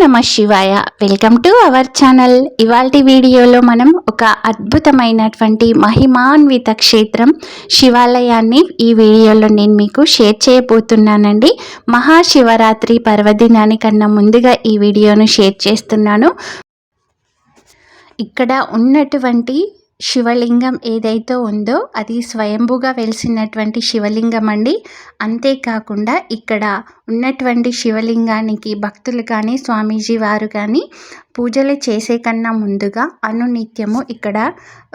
నమ శివాయ. Welcome to our channel. ఇవాల్టి వీడియోలో మనం ఒక అద్భుతమైనటువంటి మహిమాన్విత క్షేత్రం శివాలయాన్ని ఈ వీడియోలో నేను మీకు షేర్ చేయబోతున్నానండి. మహాశివరాత్రి పర్వదినానికన్నా ముందుగా ఈ వీడియోను షేర్ చేస్తున్నాను. ఇక్కడ ఉన్నటువంటి శివలింగం ఏదైతే ఉందో అది స్వయంభూగా వెలిసినటువంటి శివలింగం అండి. అంతేకాకుండా ఇక్కడ ఉన్నటువంటి శివలింగానికి భక్తులు కానీ స్వామీజీ వారు కానీ పూజలు చేసే కన్నా ముందుగా అనునిత్యము ఇక్కడ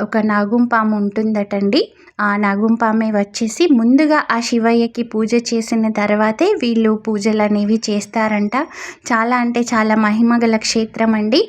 ఒక నాగుంపాము ఉంటుందటండి. ఆ నాగుంపామే వచ్చేసి ముందుగా ఆ శివయ్యకి పూజ చేసిన తర్వాతే వీళ్ళు పూజలు అనేవి చేస్తారంట. చాలా అంటే చాలా మహిమగల క్షేత్రం అండి.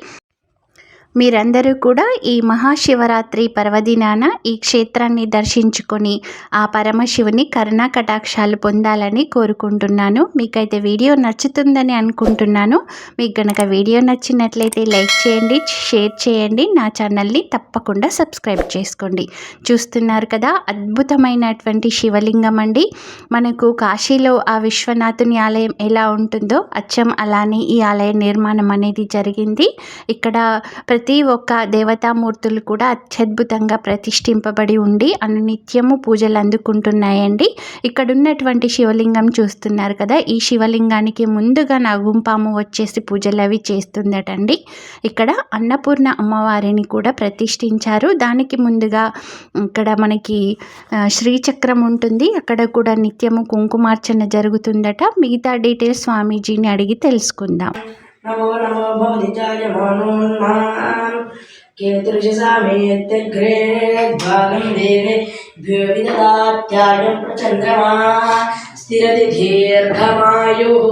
మీరందరూ కూడా ఈ మహాశివరాత్రి పర్వదినాన ఈ క్షేత్రాన్ని దర్శించుకొని ఆ పరమశివుని కరుణా కటాక్షాలు పొందాలని కోరుకుంటున్నాను. మీకైతే వీడియో నచ్చుతుందని అనుకుంటున్నాను. మీకు గనక వీడియో నచ్చినట్లయితే లైక్ చేయండి, షేర్ చేయండి, నా ఛానల్ని తప్పకుండా సబ్స్క్రైబ్ చేసుకోండి. చూస్తున్నారు కదా, అద్భుతమైనటువంటి శివలింగం అండి. మనకు కాశీలో ఆ విశ్వనాథుని ఆలయం ఎలా ఉంటుందో అచ్చం అలానే ఈ ఆలయ నిర్మాణం అనేది జరిగింది. ఇక్కడ ప్రతి ఒక్క దేవతామూర్తులు కూడా అత్యద్భుతంగా ప్రతిష్ఠింపబడి ఉండి అనునిత్యము పూజలు అందుకుంటున్నాయండి. ఇక్కడ ఉన్నటువంటి శివలింగం చూస్తున్నారు కదా, ఈ శివలింగానికి ముందుగా నాగుంపాము వచ్చేసి పూజలు అవి చేస్తుందటండి. ఇక్కడ అన్నపూర్ణ అమ్మవారిని కూడా ప్రతిష్ఠించారు. దానికి ముందుగా ఇక్కడ మనకి శ్రీచక్రం ఉంటుంది, అక్కడ కూడా నిత్యము కుంకుమార్చన జరుగుతుందట. మిగతా డీటెయిల్స్ స్వామీజీని అడిగి తెలుసుకుందాం. नमो नमो भवति जायमानोन्मान् कीर्तिर्षसामेत्यग्रे भागं देवेभ्यो विददात्यायं प्रचन्द्रमा स्थिरति दीर्घमायुः।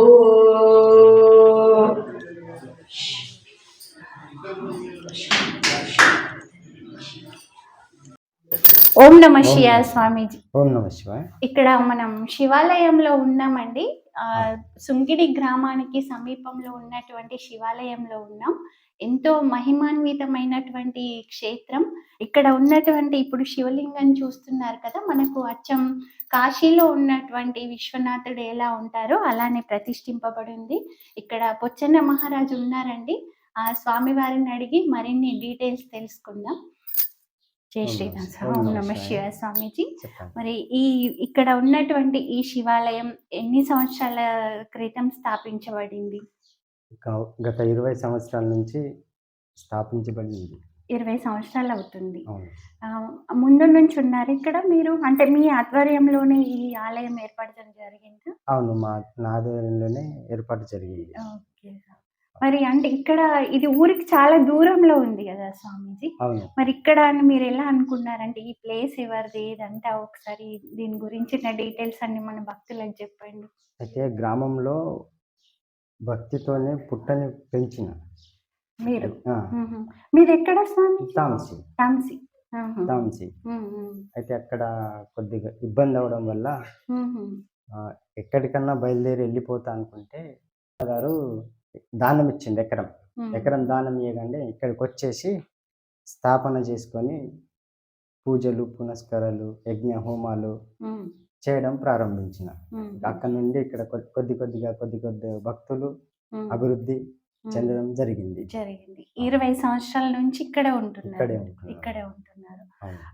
ఓం నమ శివాయ స్వామీజీ. ఓం నమ శివాయ. ఇక్కడ మనం శివాలయంలో ఉన్నామండి. సుంగిడి గ్రామానికి సమీపంలో ఉన్నటువంటి శివాలయంలో ఉన్నాం. ఎంతో మహిమాన్వితమైనటువంటి క్షేత్రం. ఇక్కడ ఉన్నటువంటి ఇప్పుడు శివలింగం చూస్తున్నారు కదా, మనకు అచ్చం కాశీలో ఉన్నటువంటి విశ్వనాథుడు ఎలా ఉంటారో అలానే ప్రతిష్ఠింపబడి ఉంది. ఇక్కడ పొచ్చన్న మహారాజు ఉన్నారండి. ఆ స్వామివారిని అడిగి మరిన్ని డీటెయిల్స్ తెలుసుకుందాం. జై శ్రీరామ్. ఓం నమ శివాయ స్వామీజీ. మరి ఇక్కడ ఉన్నటువంటి ఈ శివాలయం ఎన్ని సంవత్సరాల క్రితం స్థాపించబడింది? గత 20 సంవత్సరాల నుంచి స్థాపించబడింది. 20 సంవత్సరాలు అవుతుంది. ముందు నుంచి ఉన్నారు ఇక్కడ మీరు, అంటే మీ ఆధ్వర్యంలోనే ఈ ఆలయం ఏర్పడడం జరిగింది? అవును, నా ఆధ్వర్యంలోనే ఏర్పాటు జరిగింది. ఓకే. మరి అంటే ఇక్కడ ఇది ఊరికి చాలా దూరంలో ఉంది కదా స్వామీజీ, మరి ఇక్కడ మీరు ఎలా అనుకున్నారంటే ఈ ప్లేస్ ఎవరిది ఇదంతా ఒకసారి దీని గురించిన డీటెయిల్స్ అన్ని మన భక్తులకు చెప్పండి. అయితే గ్రామంలో భక్తితోనే పుట్టని పెంచిన మీరు మీది ఎక్కడ స్వామి? తాంసి. తాంసి. తాంసి. అయితే అక్కడ కొద్దిగా ఇబ్బంది అవడం వల్ల ఎక్కడికన్నా బయలుదేరి వెళ్ళిపోతా అనుకుంటే గారు దానం ఇచ్చింది. ఎకరం దానం ఇవ్వగానే ఇక్కడికి వచ్చేసి స్థాపన చేసుకొని పూజలు పునస్కారాలు యజ్ఞ హోమాలు చేయడం ప్రారంభించిన. అక్కడ నుండి ఇక్కడ కొద్ది భక్తులు అభివృద్ధి చెందడం జరిగింది. 20 సంవత్సరాల నుంచి ఇక్కడే ఉంటున్నారు.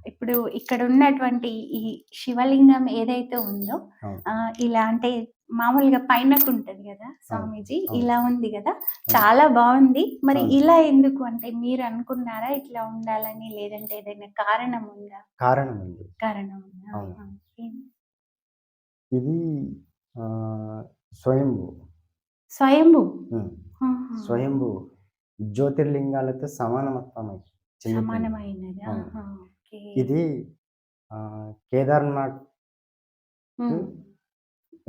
ఇప్పుడు ఇక్కడ ఉన్నటువంటి ఈ శివలింగం ఏదైతే ఉందో ఇలా అంటే మామూలుగా పైనకు ఉంటది కదా స్వామీజీ, ఇలా ఉంది కదా, చాలా బాగుంది. మరి ఇలా ఎందుకు అంటే మీరు అనుకున్నారా ఇట్లా ఉండాలని, లేదంటే ఏదైనా కారణం ఉందా? కారణం ఉంది. ఇది స్వయంభూ స్వయంభూ జ్యోతిర్లింగాలతో సమానమైనది. ఇది కేదార్నాథ్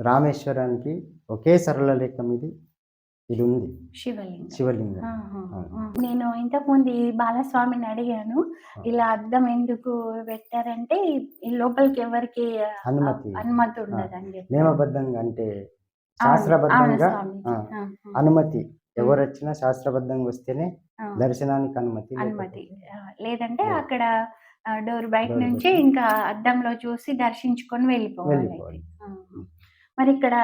రామేశ్వరానికి ఒకే సరళ రేఖ మీద ఇది ఉంది శివలింగం. నేను ఇంతకుముందు బాలస్వామిని అడిగాను, ఇలా అద్దం ఎందుకు పెట్టారంటే లోపలికి ఎవరికి అనుమతి ఉండదండి, నియమబద్ధంగా అంటే శాస్త్రబద్ధంగా అనుమతి. ఎవరు వచ్చినా శాస్త్రబద్ధంగా వస్తేనే దర్శనానికి అనుమతి, లేదంటే అక్కడ డోర్ బయట నుంచి ఇంకా అద్దంలో చూసి దర్శించుకొని వెళ్ళిపోవాలి. మరి ఇక్కడ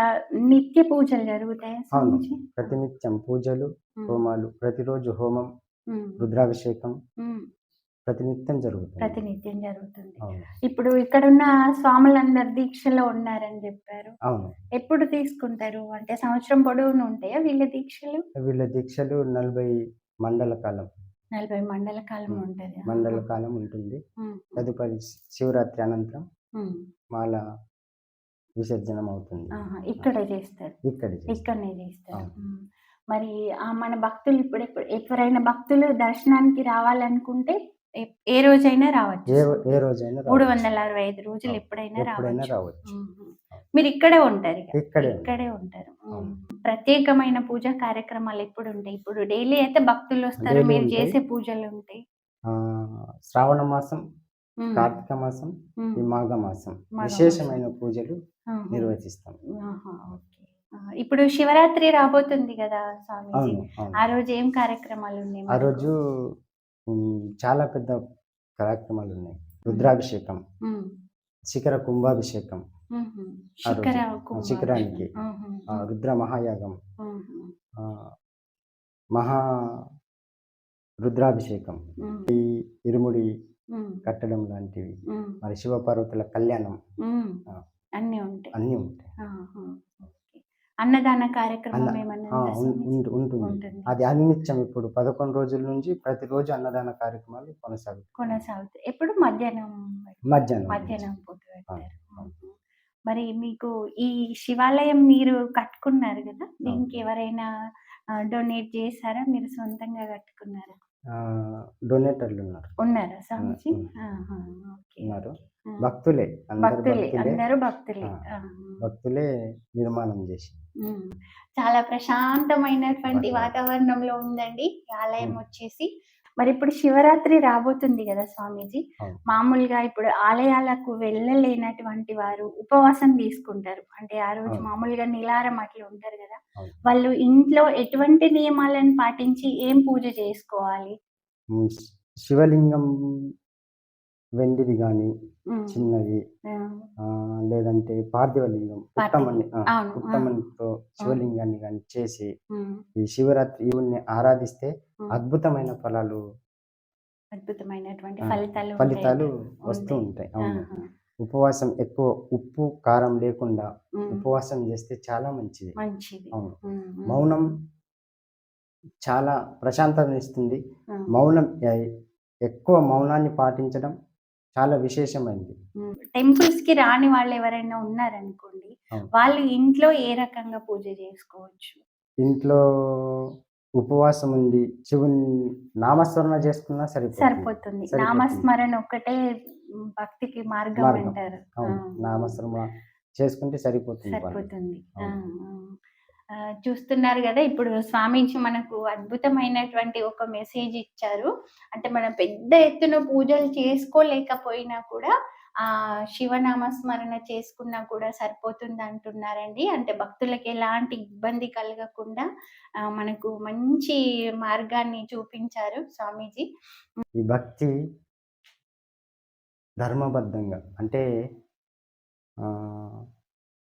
నిత్య పూజలు జరుగుతాయా అవును. స్వామీజీ? ప్రతినిత్యం పూజలు, హ్మ్. హోమాలు, ప్రతిరోజు హోమం, హ్మ్. రుద్రాభిషేకం హ్మ్. ప్రతినిత్యం జరుగుతుంది. ప్రతినిత్యం జరుగుతుంది. అవును. ఇప్పుడు ఇక్కడున్న స్వాములందరూ దీక్షలో ఉన్నారని జెప్పారు. అవును. ఎప్పుడు తీసుకుంటారు? అంటే సంవత్సరం పొడవునా ఉంటాయా వీళ్ళ దీక్షలు? వీళ్ళ దీక్షలు 40 మండల కాలం. 40 మండల కాలం హ్మ్. ఉంటది. మండల ఆహా! కాలం ఉంటుంది. హ్మ్. తదుపరి శివరాత్రి అనంతరం హ్మ్. మాల విసర్జనం అవుతుంది. ఆహా! ఇక్కడే చేస్తారు. ఇక్కడే చేస్తాం. ఇక్కడనే చేస్తారు. అవును. హ్మ్. మరి మన భక్తులు ఎవరైనా భక్తులు దర్శనానికి రావాలనుకుంటే ఎ ఏ రోజైనా రావచ్చు. ఏ రోజైనా రావచ్చు. 365 రోజులు అవును. ఎప్పుడైనా ఎప్పుడైనా రావచ్చు. రావచ్చు. హుహు. అవును. మీరిక్కడే ఉంటారిక. ఇక్కడే ఇక్కడే ఉంటారు. అవును. ప్రత్యేకమైన పూజా కార్యక్రమాలు ఎప్పుడుంటాయి? ఇప్పుడు డైలీ అయితే భక్తులొస్తారు. డైలీ మీరు ఉంటాయి. చేసే పూజలుంటాయి. శ్రావణ మాసం, హ్మ్. కార్తీక మాసం, హ్మ్. ఈ మాఘ మాసం మాఘమాసం. విశేషమైన పూజలు ఆహా! నిర్వహిస్తాం. ఆహా! ఓకే. ఇప్పుడు శివరాత్రి రాబోతుంది గదా స్వామీజీ! అవును. అవును. ఆ రోజు ఏం కార్యక్రమాలున్నాయి ఆ మనకు? రోజు చాలా పెద్ద కార్యక్రమాలున్నాయి. హ్మ్. రుద్రాభిషేకం, హ్మ్. శిఖర కుంభాభిషేకం హుహు. ఆ శిఖర రోజు. కుంభాభిషేకం. శిఖరానికి హుహు. రుద్ర మహాయాగం, హుహు. ఆహ్, మహా రుద్రాభిషేకం, హ్మ్. ఇరుముడి హ్మ్. కట్టడం లాంటివి, హ్మ్. మరి శివపార్వతుల కళ్యాణం హ్మ్. ఆ! అన్నీ ఉంటాయి. అన్నీ ఉంటాయి. ఆహా! ఓకే. అన్నదాన అన్న కార్యక్రమం ఏమన్నా ఉందా స్వామీజీ? ఉంటుంది. ఉంటుంది. అది అనినిత్యం ఇప్పుడు 11 రోజుల నుంచి ప్రతిరోజు అన్నదాన కార్యక్రమాలు కొనసాగుతున్నాయి. కొనసాగుతాయి. ఎప్పుడు మధ్యాహ్నం మధ్యాహ్నం నుంచి. మధ్యాహ్నం పూట అవును. పెడతారు. అవును. హుహు. మరి మీకు ఈ శివాలయం మీరు కట్టుకున్నారు గదా! అవును. దీనికి ఎవరైనా డొనేట్ చేసారా? మీరు సొంతంగా కట్టుకున్నారా? డొనేటర్లున్నారు. ఉన్నారా స్వామీజీ? ఉన్నారు. ఆహా! ఓకే. ఉన్నారు. ఓకే. ఆ! భక్తులే. అందరూ భక్తులే. భక్తులే. అందరూ భక్తులే. ఆ! ఆహా! భక్తులే నిర్మాణం చేసి. హ్మ్. చాలా ప్రశాంతమైనటువంటి వాతావరణం. వాతావరణంలో ఉందండి ఈ ఆలయం హ్మ్. వచ్చేసి. మరిప్పుడు శివరాత్రి రాబోతుంది గదా స్వామీజీ! అవును. మామూలుగా ఇప్పుడు ఆలయాలకు వెళ్ళలేనటువంటి వారు ఉపవాసం తీసుకుంటారు. అంటే ఆ రోజు అవును. మామూలుగా నిలారం అట్లా ఉంటారు గదా! అవును. వాళ్ళు ఇంట్లో ఎటువంటి నియమాలను పాటించి ఏం పూజ చేసుకోవాలి? హ్మ్. శివలింగం వెండిది గాని, హ్మ్. చిన్నది ఆ! లేదంటే పార్థివ లింగం పార్థివం. అవును. ఆ! ఉత్తమనితో ఆ! శివలింగాన్ని గాని చేసి, హ్మ్. ఈ శివరాత్రి ఈవుడిని ఆరాధిస్తే హ్మ్. అద్భుతమైన ఫలాలు అద్భుతమైనటువంటి ఆ! ఫలితాలు ఫలితాలు ఉంటాయంటారు. వస్తూ ఉంటాయి. ఉంటాయి. అవును. ఆహా! ఉపవాసం ఎక్కువ ఉప్పు, కారం లేకుండా హ్మ్. ఉపవాసం చేస్తే చాలా మంచిది. మంచిది. అవును. హ్మ్. హ్మ్. మౌనం చాలా ప్రశాంతతనిస్తుంది. ఆ! మౌనం ఎక్కువ మౌనాన్ని పాటించడం చాలా విశేషమైనది. టెంపుల్స్‌కి రాని వాళ్ళెవరైనా ఉన్నారనుకోండి. అవును. వాళ్ళు ఇంట్లో ఏ రకంగా పూజ జేసుకోవచ్చు? ఇంట్లో ఉపవాసం ఉండి శివుని నామస్మరణ చేసుకున్నా సరిపోతుంది. సరిపోతుంది. సరిపోతుంది. నామస్మరణ ఒక్కటే భక్తికి మార్గం మార్గం. అంటారు. ఆ! అవును. నామస్మరణ చేసుకుంటే సరిపోతుంది వాళ్ళకి. సరిపోతుంది. ఆ! అవును. ఆ! చూస్తున్నారు గదా! ఇప్పుడు స్వామీజీ మనకు అద్భుతమైనటువంటి ఒక మెసేజ్ ఇచ్చారు. అంటే మనం పెద్ద ఎత్తున పూజలు చేసుకోలేకపోయినా కూడా శివనామ స్మరణ చేసుకున్నా కూడా సరిపోతుందంటున్నారండి. అంటే భక్తులకి ఎలాంటి ఇబ్బంది కలగకుండా మనకు మంచి మార్గాన్ని చూపించారు స్వామీజీ. ఈ భక్తి ధర్మబద్ధంగా అంటే ఆహ్,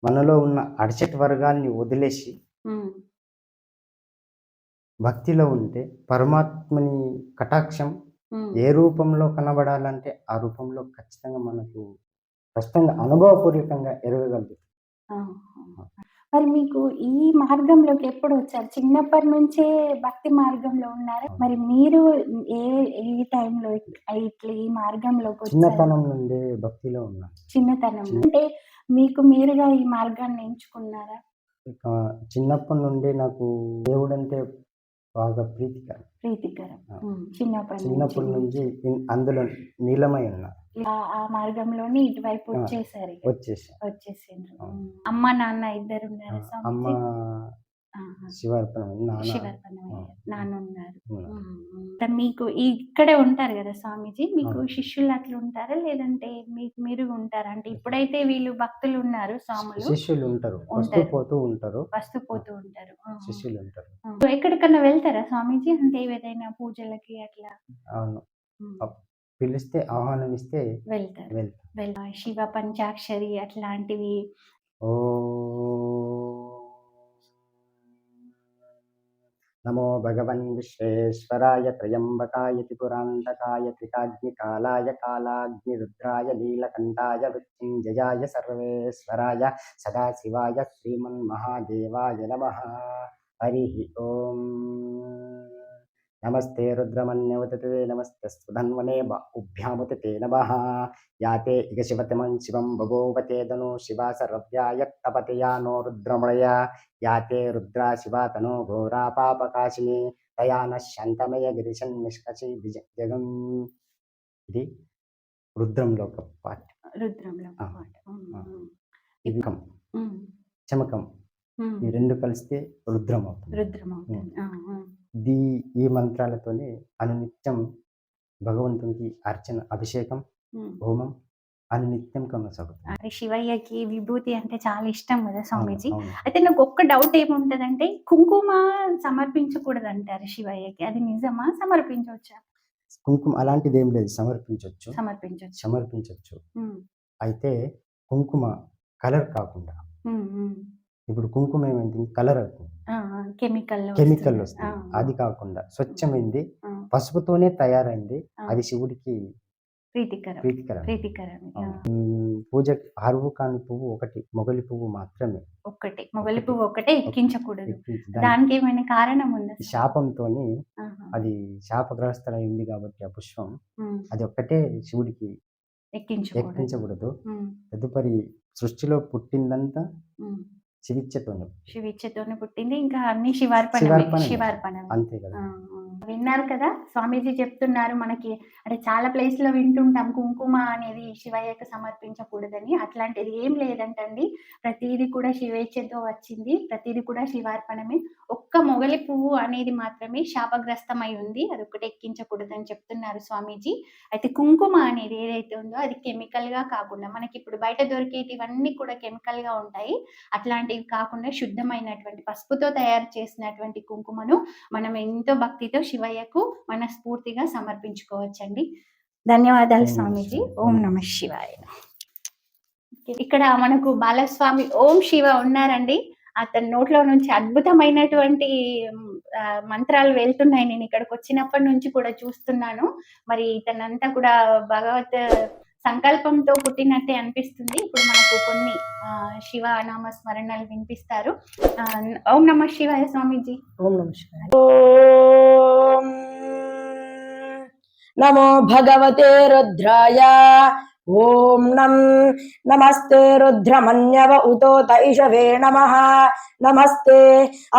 మనలో ఉన్న అడిషట్ వర్గాల్ని వదిలేసి హ్మ్. భక్తిలో ఉంటే పరమాత్మని కటాక్షం హ్మ్. ఏ రూపంలో కనబడాలంటే ఆ రూపంలో ఖచ్చితంగా మనకు స్పష్టంగా అనుభవపూర్వకంగా ఎరగగలుగుతాం. ఆహా! మరి మీకు ఈ మార్గంలోకి ఎప్పుడొచ్చారు? చిన్నప్పటి నుంచే భక్తి మార్గంలో ఉన్నారా? అవును. మరి మీరు ఏ ఏ టైంలో ఇట్లా ఈ మార్గంలోకొచ్చారు? చిన్నతనం నుండే భక్తిలో ఉన్నాను. చిన్నతనంలో. చిన్న అంటే మీకు మీరుగా ఈ మార్గాన్ని ఎంచుకున్నారా? ఇక చిన్నప్పటి నుండి నాకు దేవుడంటే బాగా ప్రీతికరం. ప్రీతికరం. ఆ! చిన్నప్పటి నుంచి. చిన్నప్పటి నుంచి అందులో నీలమై ఉన్నా. ఆ మార్గంలోనే ఇటువైపు ఆ! వచ్చేసారిగ. వచ్చేసా. వచ్చేసిండ్రు. అవును. అమ్మ, నాన్న ఇద్దరున్నారా అమ్మ స్వామీజీ? ఆహా! శివార్పణం, నాన్న శివర్పణమయ్య. హ్మ్. నాన్నున్నారు. ఉన్నారు. మీకు ఇక్కడే ఉంటారు గదా స్వామీజీ. మీకు అవును. శిష్యులు అట్లుంటారా? లేదంటే మీకు మీరు ఉంటారా? అంటే ఇప్పుడైతే వీళ్ళు భక్తులున్నారు స్వాములు. శిష్యులుంటారు. వస్తూ ఉంటారు. పోతూ ఉంటారు. వస్తూ ఆ! పోతూ ఉంటారు. ఆహా! శిష్యులుంటారు. ఎక్కడికన్నా వెళ్తారా స్వామీజీ? అంటే ఏదైనా పూజలకి అట్లా? అవును. హ్మ్. పిలిస్తే ఆహ్వానం ఇస్తే వెళ్తారు. వెళ్తా. శివ పంచాక్షరి అట్లాంటివి नमो भगवन् विश्वेश्वराय त्र्यम्बकाय त्रिपुरान्तकाय त्रिकाग्निकालाय कालाग्निरुद्राय नीलकण्ठाय मृत्युञ्जयाय सर्वेश्वराय सदाशिवाय श्रीमन्महादेवाय नमः। हरिः ओम्। नमस्ते रुद्रमन्यवतते नमस्ते स्तुधन्वने उभ्यामुत ते नमः। याते इगशिवतमं शिवं बभूवते धनु शिवा सर्वव्याय तपते या नो रुद्रमणया। याते रुद्रा शिवा तनो घोरा पापकाशिनी तया न शान्तमय गिरिशन् निष्कषि जगम्। ఇది రుద్రంలో ఒక పాట. రుద్రంలో ఆ, పాట. ఇది కం ఉమ్, చమకం ఉమ్. ఈ రెండు కలిస్తే రుద్రం అవుతుంది. రుద్రం అవుతుంది. ఈ మంత్రాలతోనే అనునిత్యం భగవంతునికి అర్చన అభిషేకం హోమం అనునిత్యం కొనసాగుతుంది. అరే శివయ్యకి విభూతి అంటే చాలా ఇష్టం కదా స్వామీజీ. అవును. అయితే నాకు ఒక్క డౌట్ ఏముంటదంటే కుంకుమ సమర్పించకూడదు అంటారు శివయ్యకి, అది నిజమా? సమర్పించవచ్చా? కుంకుమ అలాంటిది ఏం లేదు, సమర్పించవచ్చు. ఉమ్, అయితే కుంకుమ కలర్ కాకుండా, ఉమ్, ఉమ్. ఇప్పుడు కుంకుమ ఏమైంది కలర్ అవుతుంది, కెమికల్ వస్తుంది. అది కాకుండా స్వచ్ఛమైంది పసుపుతోనే తయారైంది, అది శివుడికి ప్రీతికరం. పూజ అరువు కాని పువ్వు ఒకటి, మొగలి పువ్వు మాత్రమే. మొగలి పువ్వు ఒకటే ఎక్కించకూడదు. దానికి ఏమైనా కారణం ఉందా? శాపంతోని అది శాపగ్రస్తమైంది కాబట్టి ఆ పుష్పం అది ఒక్కటే శివుడికి ఎక్కించకూడదు. తదుపరి సృష్టిలో పుట్టిందంతా శివిచ్చతోనే పుట్టింది, ఇంకా అన్ని శివార్పణ. అంతే కదా. విన్నారు కదా స్వామీజీ చెప్తున్నారు మనకి. అంటే చాలా ప్లేస్ లో వింటుంటాం కుంకుమ అనేది శివయ్యకు సమర్పించకూడదని, అట్లాంటిది ఏం లేదంటండి. ప్రతిదీ కూడా శివేచ్ఛతో వచ్చింది, ప్రతిదీ కూడా శివార్పణమే. ఒక్క మొగలి పువ్వు అనేది మాత్రమే శాపగ్రస్తమై ఉంది, అది ఒకటి ఎక్కించకూడదని చెప్తున్నారు స్వామీజీ. అయితే కుంకుమ అనేది ఏదైతే ఉందో అది కెమికల్ గా కాకుండా, మనకి ఇప్పుడు బయట దొరికేటివన్నీ కూడా కెమికల్ గా ఉంటాయి, అట్లాంటివి కాకుండా శుద్ధమైనటువంటి పసుపుతో తయారు చేసినటువంటి కుంకుమను మనం ఎంతో భక్తితో శివయ్యకు మనస్ఫూర్తిగా సమర్పించుకోవచ్చండి. ధన్యవాదాలు స్వామీజీ. ఓం నమః శివాయ. ఇక్కడ మనకు బాలస్వామి ఓం శివ ఉన్నారండి. అతని నోట్లో నుంచి అద్భుతమైనటువంటి మంత్రాలు వెళ్తున్నాయి. నేను ఇక్కడికి వచ్చినప్పటి నుంచి కూడా చూస్తున్నాను. మరి ఇతనంతా కూడా భగవత్ సంకల్పంతో పుట్టినట్టే అనిపిస్తుంది. ఇప్పుడు మనకు కొన్ని శివ నామ స్మరణలు వినిపిస్తారు. ఓం నమః శివాయ స్వామీజీ. ఓం నమః శివాయ. ఓం నమో భగవతే రుద్రాయ. ఓం నమస్తే రుద్రమన్యవ ఉతోత ఇషవే నమః. నమస్తే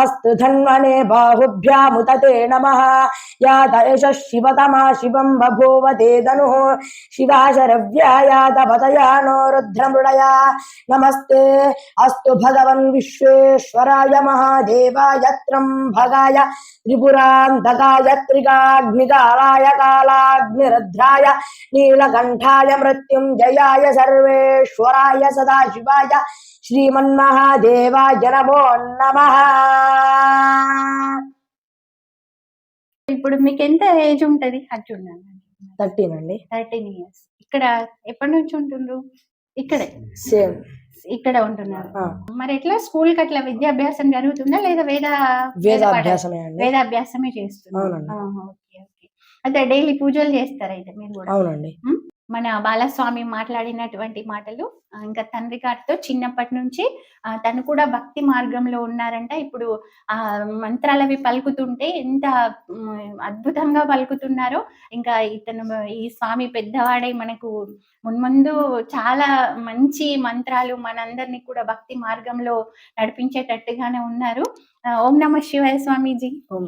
అస్తు ధన్వనే బాహుభ్యాముతతే నమః. యాత యశ శివతమా శివం బభూవతే ధనుః. శివాశరవ్యాయాతపతయానో రుద్రమృడయా. నమస్తే అస్తు భగవన్ విశ్వేశ్వరాయ మహాదేవాయ త్రంభగాయ త్రిపురాంతకాయ త్రికాగ్నికాలాయ కాలాగ్నిరుద్రాయ నీలకంఠాయ మృత్యుంజయాయ సర్వేశ్వరాయ సదాశివాయ శ్రీమన్మహాదేవాయ నమో నమః. ఇప్పుడు మీకు ఎంత ఏజ్ ఉంటది? అది చూడండి. 13 అండి. 13 years. ఇక్కడ ఎప్పటి నుంచి ఉంటుండ్రు? ఇక్కడే సేమ్ ఇక్కడ ఉంటున్నారు. మరి ఎట్లా స్కూల్ కి అట్లా విద్యాభ్యాసం జరుగుతుందా లేదా వేదాభ్యాసమే చేస్తున్నారు? అయితే డైలీ పూజలు చేస్తారా అయితే మీరు కూడా? అవునండి. మన బాలస్వామి మాట్లాడినటువంటి మాటలు, ఇంకా తండ్రి గారితో చిన్నప్పటి నుంచి తను కూడా భక్తి మార్గంలో ఉన్నారంట. ఇప్పుడు ఆ మంత్రాలవి పలుకుతుంటే ఎంత అద్భుతంగా పలుకుతున్నారో. ఇంకా ఇతను ఈ స్వామి పెద్దవాడై మనకు మున్ముందు చాలా మంచి మంత్రాలు మనందరినీ కూడా భక్తి మార్గంలో నడిపించేటట్టుగానే ఉన్నారు. ఓం నమః శివాయ స్వామీజీ. ఓం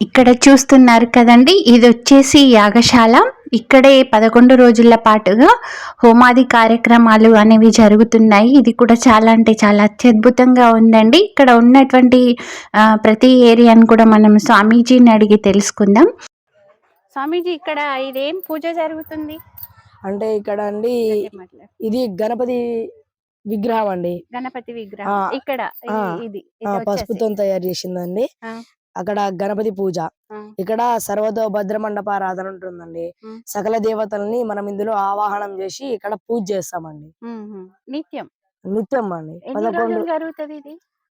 ఇక్కడ చూస్తున్నారు కదండి, ఇది వచ్చేసి యాగశాల. ఇక్కడే 11 రోజుల పాటుగా హోమాది కార్యక్రమాలు అనేవి జరుగుతున్నాయి. ఇది కూడా చాలా అంటే చాలా అత్యద్భుతంగా ఉందండి. ఇక్కడ ఉన్నటువంటి ప్రతి ఏరియాను కూడా మనం స్వామీజీని అడిగి తెలుసుకుందాం. స్వామీజీ, ఇక్కడ ఇదేం పూజ జరుగుతుంది? అంటే ఇక్కడ అండి ఇది గణపతి విగ్రహం అండి. గణపతి విగ్రహం ఇక్కడ ఇది పసుపుతో తయారు చేసిందండి. అక్కడ గణపతి పూజ, ఆ, ఇక్కడ సర్వతో భద్ర మండపారాధన ఉంటుందండి. ఉమ్, సకల దేవతల్ని మనం ఇందులో ఆవాహనం చేసి ఇక్కడ పూజ చేస్తామండి. నిత్యం నిత్యం అండి ఎన్ని 11 రోజులు జరుగుతుంది ఇది?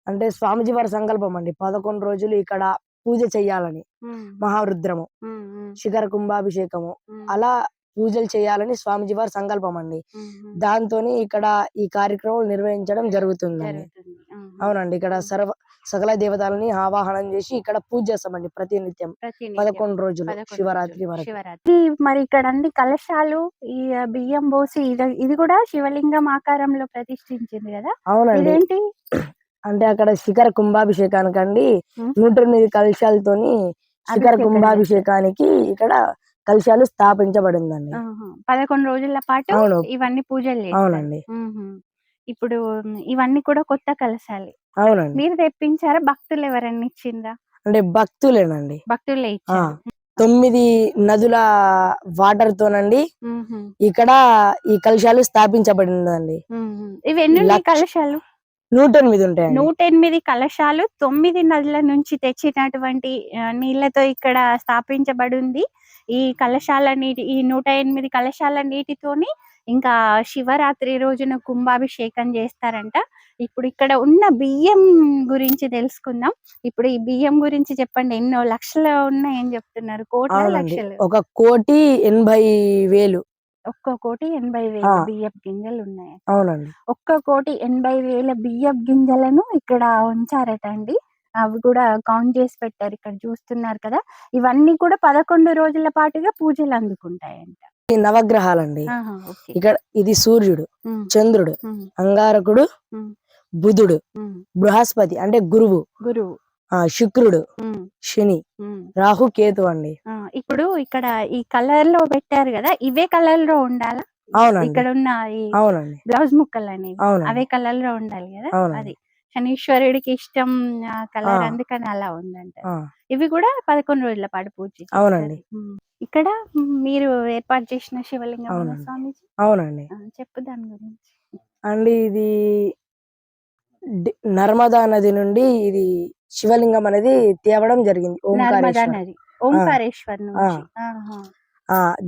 అంటే స్వామిజీ వారి సంకల్పం అండి 11 రోజులు ఇక్కడ పూజ చెయ్యాలని. ఉమ్, మహారుద్రము, ఉమ్, ఉమ్, శిఖర కుంభాభిషేకము ఉమ్, అలా పూజలు చేయాలని స్వామిజీ వారి సంకల్పం అండి. ఉమ్, ఉమ్, దాంతోని ఇక్కడ ఈ కార్యక్రమం నిర్వహించడం జరుగుతుందండి. జరుగుతుంది. అవునండి. ఇక్కడ సకల దేవతలని ఆవాహనం చేసి ఇక్కడ పూజ చేస్తామండి ప్రతి నిత్యం ప్రతి నిత్యం 11 రోజులు 11 శివరాత్రి రోజులు వరకు. శివరాత్రి. మరి ఇక్కడ అన్ని కలశాలు, ఈ బియ్యం పోసి ఇది కూడా శివలింగం ఆకారంలో ప్రతిష్ఠించింది కదా, అవునండి. ఇదేంటి? అంటే అక్కడ శిఖర కుంభాభిషేకానికండి ఉమ్. 108 కలశాలతోని శిఖర అభిషేకం కుంభాభిషేకానికి ఇక్కడ కలశాలు స్థాపించబడిందండి. 11 రోజుల పాటు అవును. ఇవన్నీ పూజలు చేస్తారు. అవునండి. ఇప్పుడు ఇవన్నీ కూడా కొత్త కలశాలు అవునండి. మీరు తెప్పించారా, భక్తులు ఎవరన్నా ఇచ్చిందా? అంటే భక్తులేనండి. భక్తులే ఇచ్చారు. 9 నదుల వాటర్ తోనండి ఇక్కడ ఈ కలశాలు స్థాపించబడిందండి. ఇవి ఎన్ని లక్ష- కలశాలు? 108 ఉంటాయండి. 108 కలశాలు 9 నదుల నుంచి తెచ్చినటువంటి నీళ్లతో ఇక్కడ స్థాపించబడి ఉంది. ఈ కలశాల నీటి, ఈ 108 కలశాల నీటితోని ఇంకా శివరాత్రి రోజున కుంభాభిషేకం చేస్తారంట. ఇప్పుడు ఇక్కడ ఉన్న బియ్యం గురించి తెలుసుకుందాం. ఇప్పుడు ఈ బియ్యం గురించి చెప్పండి. ఎన్నో లక్షలు ఉన్నాయని చెప్తున్నారు, కోట్ల అవునండి. లక్షలు? 1,80,000. 1,80,000 ఆ. బియ్యపు గింజలు ఉన్నాయి. అవునండి. 1,80,000 బియ్యపు గింజలను ఇక్కడ ఉంచారట అండి. అవి కూడా కౌంట్ చేసి పెట్టారు. ఇక్కడ చూస్తున్నారు కదా, ఇవన్నీ కూడా 11 రోజుల పాటుగా పూజలు అందుకుంటాయంట. ఈ నవగ్రహాలండి. ఓకే. ఇక్కడ ఇది సూర్యుడు, ఉమ్, చంద్రుడు, ఉమ్, అంగారకుడు, ఉమ్, బుధుడు, ఉమ్. బృహస్పతి అంటే గురువు, గురువు. శుక్రుడు, ఉమ్, శని, ఉమ్. రాహు, కేతు అండి. ఇప్పుడు ఇక్కడ ఈ కలర్ లో పెట్టారు కదా, ఇవే కలర్ లో ఉండాలా? అవునండి. ఇక్కడ ఉన్న ఈ అవునండి. బ్లౌజ్ ముక్కలు అనేవి అవునండి. అవే కలర్ లో ఉండాలి కదా, అవునండి. అది శనీశ్వరుడికి ఇష్టం కలర్, ఆ. అందుకని అలా ఉందంట. ఆ. ఇవి కూడా 11 రోజుల పాటు పూజ చేస్తారు. అవునండి. ఇక్కడ మీరు ఏర్పాటు చేసిన శివలింగం అవునండి. స్వామీజీ, అవునండి చెప్పు దాని గురించి. అండి ఇది నర్మదా నది నుండి ఇది శివలింగం అనేది తేవడం జరిగింది. నర్మదా ఓంకారేశ్వర్. నది, ఓంకారేశ్వర్ నుంచి.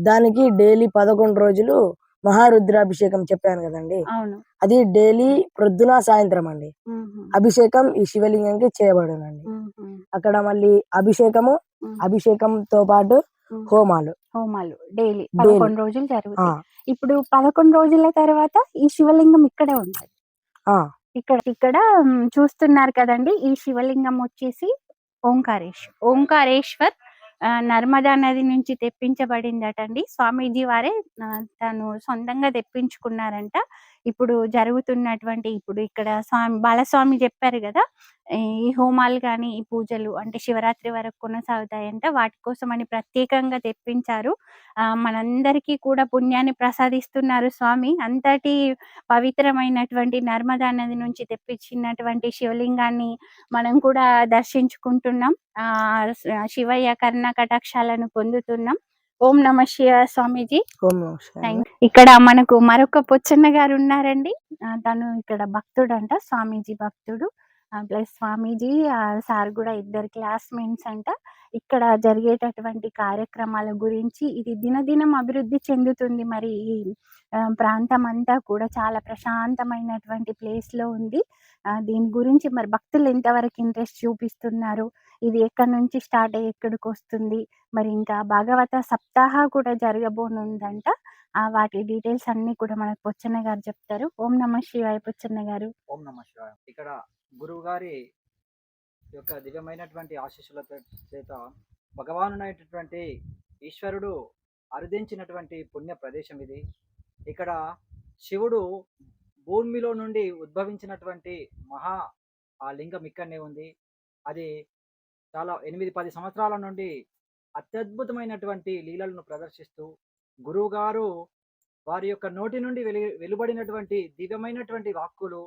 దానికి డైలీ 11 రోజులు మహారుద్రాభిషేకం చెప్పాను కదండి. అవును. అది డైలీ ప్రొద్దున సాయంత్రం అండి అభిషేకం ఈ శివలింగంకి చేయబడునండి. అక్కడ మళ్ళీ అభిషేకంతో పాటు హోమాలు డైలీ 11 రోజులు జరుగుతాయి. ఇప్పుడు 11 రోజుల తర్వాత ఈ శివలింగం ఇక్కడే ఉంటుంది. ఇక్కడ చూస్తున్నారు కదండి, ఈ శివలింగం వచ్చేసి ఓంకారేశ్వర్ నర్మదా నది నుంచి తెప్పించబడిందటండి. స్వామీజీ వారే తను సొంతంగా తెప్పించుకున్నారంట. ఇప్పుడు జరుగుతున్నటువంటి, ఇప్పుడు ఇక్కడ బాలస్వామి చెప్పారు కదా, ఈ హోమాలు కానీ ఈ పూజలు అంటే శివరాత్రి వరకు కొనసాగుతాయంట. వాటి కోసం అని ప్రత్యేకంగా తెప్పించారు. మనందరికీ కూడా పుణ్యాన్ని ప్రసాదిస్తున్నారు స్వామి. అంతటి పవిత్రమైనటువంటి నర్మదా నది నుంచి తెప్పించినటువంటి శివలింగాన్ని మనం కూడా దర్శించుకుంటున్నాం. శివయ్య కరుణ కటాక్షాలను పొందుతున్నాం. ఓం నమ శివాయ స్వామీజీ. ఇక్కడ మనకు మరొక పొచ్చన్న గారు ఉన్నారండి. తను ఇక్కడ భక్తుడంట, స్వామీజీ భక్తుడు. ప్లస్ స్వామీజీ సార్ కూడా ఇద్దరు క్లాస్మేట్స్ అంట. ఇక్కడ జరిగేటటువంటి కార్యక్రమాల గురించి, ఇది దినదినం అభివృద్ధి చెందుతుంది. మరి ఈ ప్రాంతం అంతా కూడా చాలా ప్రశాంతమైనటువంటి ప్లేస్ లో ఉంది. దీని గురించి మరి భక్తులు ఎంతవరకు ఇంట్రెస్ట్ చూపిస్తున్నారు, ఇది ఎక్కడి నుంచి స్టార్ట్ అయ్యి ఎక్కడికి వస్తుంది, మరి ఇంకా భాగవత సప్తాహ కూడా జరగబోనుందంట. వాటి డీటెయిల్స్ అన్ని కూడా మనకు పొచ్చన్న గారు చెప్తారు. ఓం నమ శివాయ పొచ్చన్న గారు. ఓం నమ శివాయ. ఇక్కడ గురువు గారి యొక్క దివ్యమైనటువంటి ఆశీస్సుల చేత భగవానునైనటువంటి ఈశ్వరుడు అరుదించినటువంటి పుణ్య ప్రదేశం ఇది. ఇక్కడ శివుడు భూమిలో నుండి ఉద్భవించినటువంటి ఆ లింగం ఇక్కడనే ఉంది. అది చాలా 8-10 సంవత్సరాల నుండి అత్యద్భుతమైనటువంటి లీలలను ప్రదర్శిస్తూ గురువు గారు వారి యొక్క నోటి నుండి వెలువడినటువంటి దివ్యమైనటువంటి వాక్కులు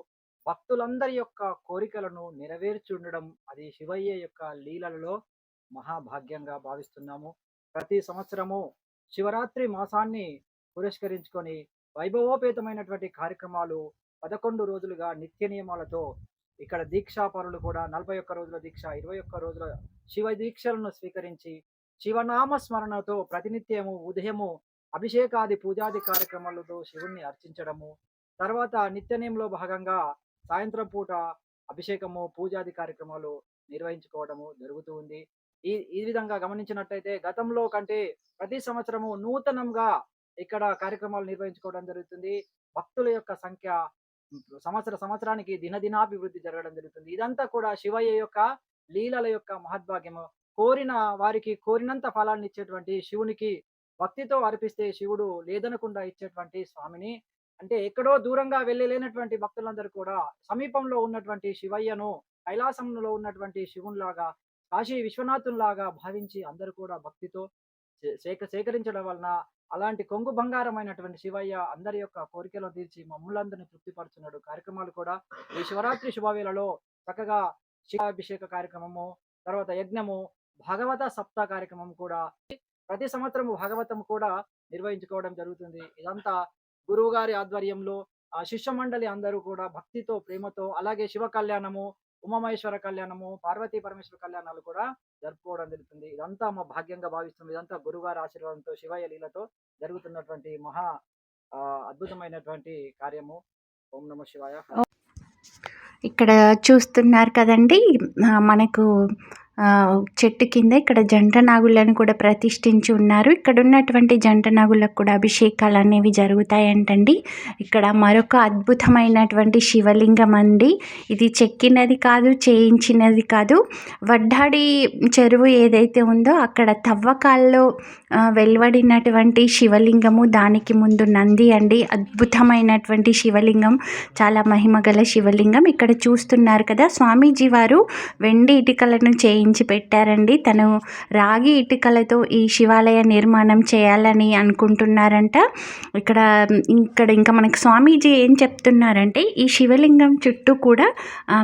భక్తులందరి యొక్క కోరికలను నెరవేర్చుండడం, అది శివయ్య యొక్క లీలలలో మహాభాగ్యంగా భావిస్తున్నాము. ప్రతి సంవత్సరము శివరాత్రి మాసాన్ని పురస్కరించుకొని వైభవోపేతమైనటువంటి కార్యక్రమాలు 11 రోజులుగా నిత్య నియమాలతో ఇక్కడ దీక్షాపరులు కూడా 41 రోజుల దీక్ష, 21 రోజుల శివ దీక్షలను స్వీకరించి శివనామ స్మరణతో ప్రతినిత్యము ఉదయము అభిషేకాది పూజాది కార్యక్రమాలతో శివుణ్ణి అర్చించడము, తర్వాత నిత్యనేంలో భాగంగా సాయంత్రం పూట అభిషేకము పూజాది కార్యక్రమాలు నిర్వహించుకోవడము జరుగుతూ ఉంది. ఈ ఈ విధంగా గమనించినట్టయితే గతంలో కంటే ప్రతి సంవత్సరము నూతనంగా ఇక్కడ కార్యక్రమాలు నిర్వహించుకోవడం జరుగుతుంది. భక్తుల యొక్క సంఖ్య సంవత్సరానికి దినదినాభివృద్ధి జరగడం జరుగుతుంది. ఇదంతా కూడా శివయ్య యొక్క లీలల యొక్క మహద్భాగ్యము. కోరిన వారికి కోరినంత ఫలాన్ని ఇచ్చేటువంటి శివునికి భక్తితో అర్పిస్తే శివుడు లేదనకుండా ఇచ్చేటువంటి స్వామిని, అంటే ఎక్కడో దూరంగా వెళ్ళలేనటువంటి భక్తులందరూ కూడా సమీపంలో ఉన్నటువంటి శివయ్యను కైలాసంలో ఉన్నటువంటి శివునిలాగా, కాశీ విశ్వనాథునిలాగా భావించి అందరూ కూడా భక్తితో సేకరించడం వలన అలాంటి కొంగు బంగారమైనటువంటి శివయ్య అందరి యొక్క కోరికలను తీర్చి మమ్ములందరినీ తృప్తిపరుచున్నాడు. కార్యక్రమాలు కూడా ఈ శివరాత్రి శుభవేళలో చక్కగా శివాభిషేక కార్యక్రమము, తర్వాత యజ్ఞము, భాగవత సప్తాహ కార్యక్రమం కూడా ప్రతి సంవత్సరము భాగవతం కూడా నిర్వహించుకోవడం జరుగుతుంది. ఇదంతా గురువు గారి ఆధ్వర్యంలో ఆ శిష్య మండలి అందరూ కూడా భక్తితో, ప్రేమతో, అలాగే శివ కళ్యాణము, ఉమామహేశ్వర కళ్యాణము, పార్వతీ పరమేశ్వర కళ్యాణాలు కూడా జరుపుకోవడం జరుగుతుంది. ఇదంతా మా భాగ్యంగా భావిస్తుంది. ఇదంతా గురుగారి ఆశీర్వాదంతో శివయ్య లీలతో జరుగుతున్నటువంటి మహా అద్భుతమైనటువంటి కార్యము. ఓం నమః శివాయ. ఇక్కడ చూస్తున్నారు కదండి, మనకు చెట్టు కింద ఇక్కడ జంట నాగులను కూడా ప్రతిష్ఠించి ఉన్నారు. ఇక్కడ ఉన్నటువంటి జంట నాగులకు కూడా అభిషేకాలు అనేవి జరుగుతాయంటండి. ఇక్కడ మరొక అద్భుతమైనటువంటి శివలింగం అండి. ఇది చెక్కినది కాదు, చేయించినది కాదు. వడ్డాడి చెరువు ఏదైతే ఉందో అక్కడ తవ్వకాల్లో వెలువడినటువంటి శివలింగము, దానికి ముందు నంది అండి. అద్భుతమైనటువంటి శివలింగం, చాలా మహిమగల శివలింగం. ఇక్కడ చూస్తున్నారు కదా, స్వామీజీ వారు వెండి ఇటుకలను చేయించి పెట్టారండి. తను రాగి ఇటుకలతో ఈ శివాలయ నిర్మాణం చేయాలని అనుకుంటున్నారంట. ఇక్కడ ఇంకా మనకు స్వామీజీ ఏం చెప్తున్నారంటే, ఈ శివలింగం చుట్టూ కూడా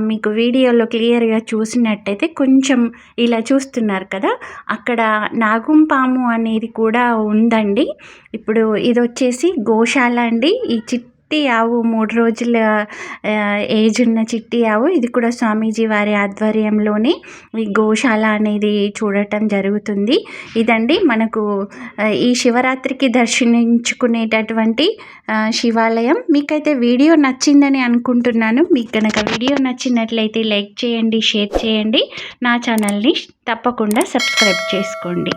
మీకు వీడియోలో క్లియర్గా చూసినట్టయితే కొంచెం ఇలా చూస్తున్నారు కదా, అక్కడ నాగుంపాము అనేది కూడా ఉందండి. ఇప్పుడు ఇది వచ్చేసి గోశాల అండి. ఈ చిట్టి ఆవు 3 రోజుల ఏజ్ ఉన్న చిట్టి ఆవు, ఇది కూడా స్వామీజీ వారి ఆధ్వర్యంలోనే ఈ గోశాల అనేది చూడటం జరుగుతుంది. ఇదండి మనకు ఈ శివరాత్రికి దర్శించుకునేటటువంటి శివాలయం. మీకైతే వీడియో నచ్చిందని అనుకుంటున్నాను. మీకు కనుక వీడియో నచ్చినట్లయితే లైక్ చేయండి, షేర్ చేయండి, నా ఛానల్ని తప్పకుండా సబ్స్క్రైబ్ చేసుకోండి.